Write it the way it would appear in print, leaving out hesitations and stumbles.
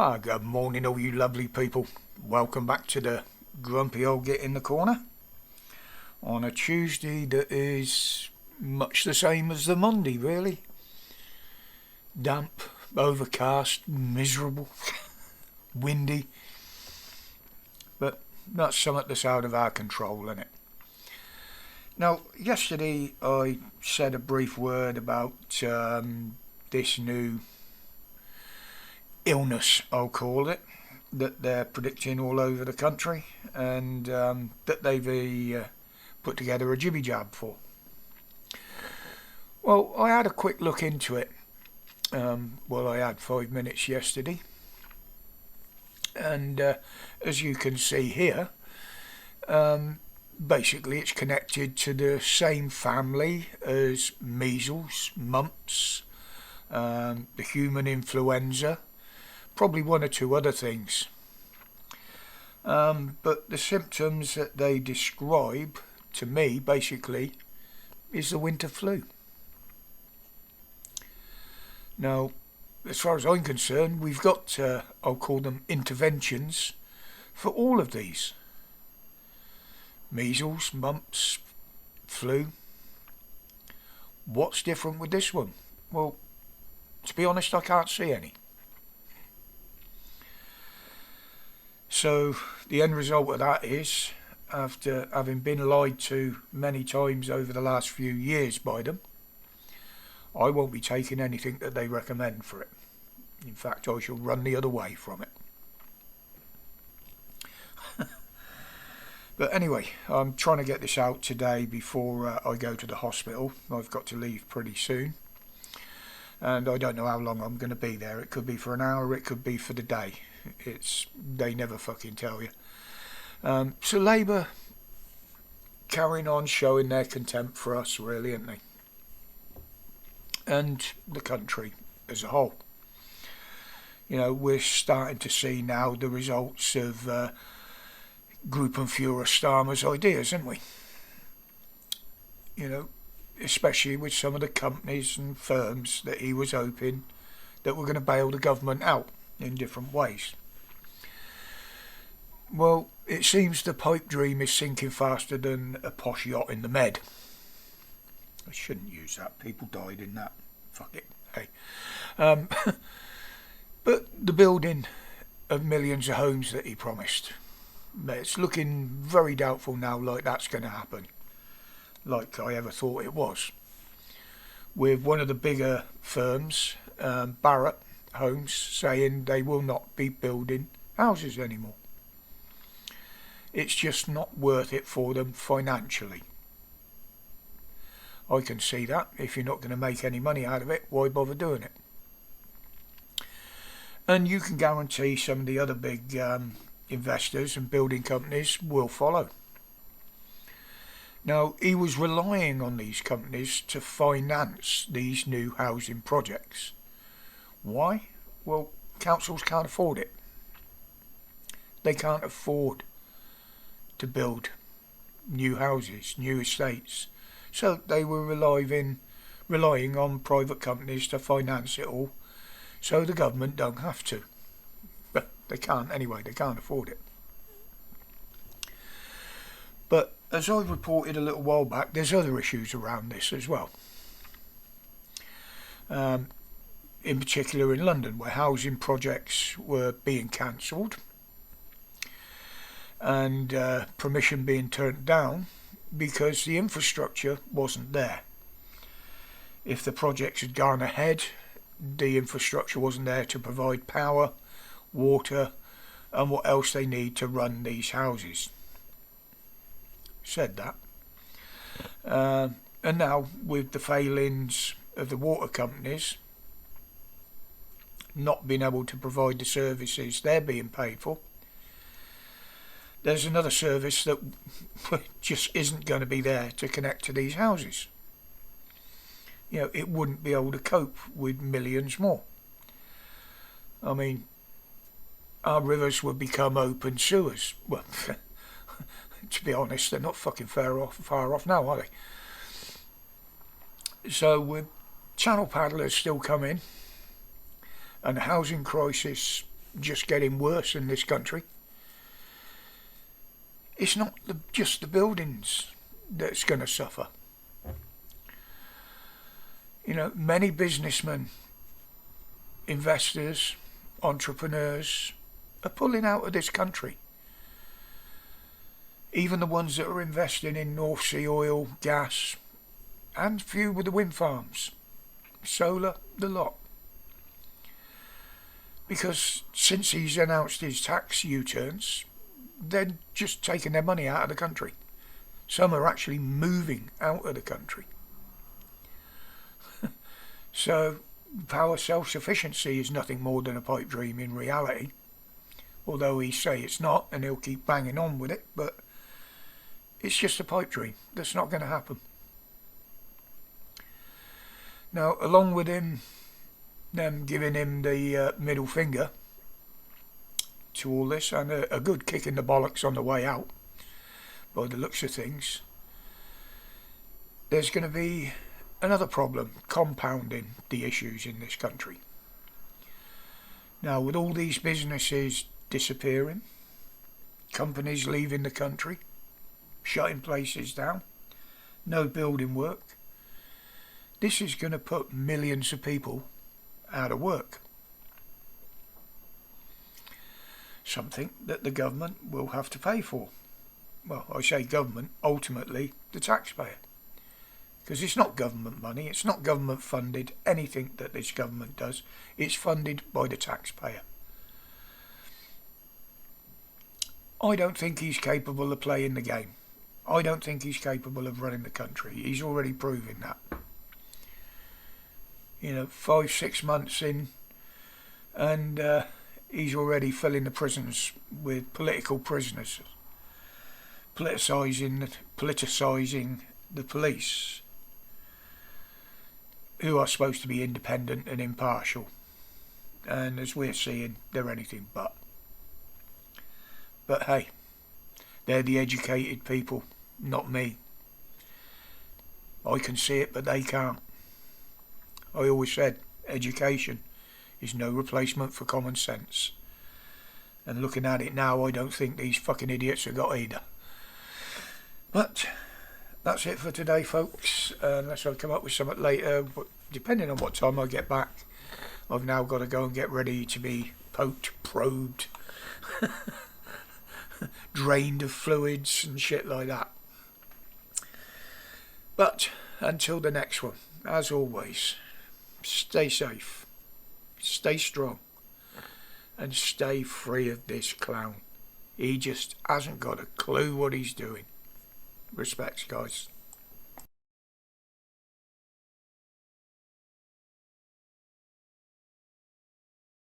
Good morning, all you lovely people. Welcome back to the grumpy old Git in the corner on a Tuesday that is much the same as the Monday, really. Damp, overcast, miserable, windy, but that's something that's out of our control, isn't it? Now, yesterday I said a brief word about this new illness, I'll call it, that they're predicting all over the country, and that they've put together a jibby jab for. Well, I had a quick look into it. I had 5 minutes yesterday, and as you can see here, basically it's connected to the same family as measles, mumps, the human influenza, probably one or two other things. But the symptoms that they describe to me, basically, is the winter flu. Now, as far as I'm concerned, we've got, I'll call them interventions, for all of these. Measles, mumps, flu. What's different with this one? Well, to be honest, I can't see any. So the end result of that is, after having been lied to many times over the last few years by them, I won't be taking anything that they recommend for it. In fact, I shall run the other way from it. But anyway, I'm trying to get this out today before I go to the hospital. I've got to leave pretty soon, and I don't know how long I'm going to be there. It could be for an hour, it could be for the day. They never fucking tell you. So Labour carrying on showing their contempt for us, really, aren't they? And the country as a whole. You know, we're starting to see now the results of Gruppenführer Starmer's ideas, aren't we? You know, especially with some of the companies and firms that he was hoping that were going to bail the government out in different ways. Well, it seems the pipe dream is sinking faster than a posh yacht in the Med. I shouldn't use that. People died in that. Fuck it. Hey. But the building of millions of homes that he promised, it's looking very doubtful now like that's going to happen, like I ever thought it was. With one of the bigger firms, Barratt Homes, saying they will not be building houses anymore. It's just not worth it for them financially. I can see that. If you're not going to make any money out of it, why bother doing it? And you can guarantee some of the other big investors and building companies will follow. Now, he was relying on these companies to finance these new housing projects. Why? Well, councils can't afford it. They can't afford to build new houses, new estates. So they were relying on private companies to finance it all, so the government don't have to. But they can't anyway, they can't afford it. But as I reported a little while back, there's other issues around this as well. In particular in London, where housing projects were being cancelled and permission being turned down because the infrastructure wasn't there. If the projects had gone ahead, the infrastructure wasn't there to provide power, water, and what else they need to run these houses. Said that. And now, with the failings of the water companies not being able to provide the services they're being paid for, there's another service that just isn't going to be there to connect to these houses. You know, it wouldn't be able to cope with millions more. I mean, our rivers would become open sewers. Well, to be honest, they're not fucking far off now, are they? So with channel paddlers still coming and the housing crisis just getting worse in this country. It's not just the buildings that's going to suffer. You know, many businessmen, investors, entrepreneurs are pulling out of this country. Even the ones that are investing in North Sea oil, gas, and few with the wind farms, solar, the lot. Because since he's announced his tax U-turns, they're just taking their money out of the country. Some are actually moving out of the country. So power self-sufficiency is nothing more than a pipe dream in reality. Although he say it's not, and he'll keep banging on with it, but it's just a pipe dream. That's not going to happen. Now, along with them giving him the middle finger to all this, and a good kick in the bollocks on the way out, by the looks of things, there's going to be another problem compounding the issues in this country. Now, with all these businesses disappearing, companies leaving the country, shutting places down, no building work, this is going to put millions of people out of work. Something that the government will have to pay for. Well, I say government, ultimately the taxpayer. Because it's not government money, it's not government funded, anything that this government does, it's funded by the taxpayer. I don't think he's capable of playing the game. I don't think he's capable of running the country. He's already proven that. You know, 5-6 months in, and he's already filling the prisons with political prisoners, politicising the police, who are supposed to be independent and impartial, and as we're seeing, they're anything but. But hey, they're the educated people, not me. I can see it, but they can't. I always said education is no replacement for common sense. And looking at it now, I don't think these fucking idiots have got either. But that's it for today, folks. Unless I come up with something later, but depending on what time I get back, I've now got to go and get ready to be poked, probed, drained of fluids and shit like that. But until the next one, as always, stay safe, stay strong, and stay free of this clown. He just hasn't got a clue what he's doing. Respects, guys.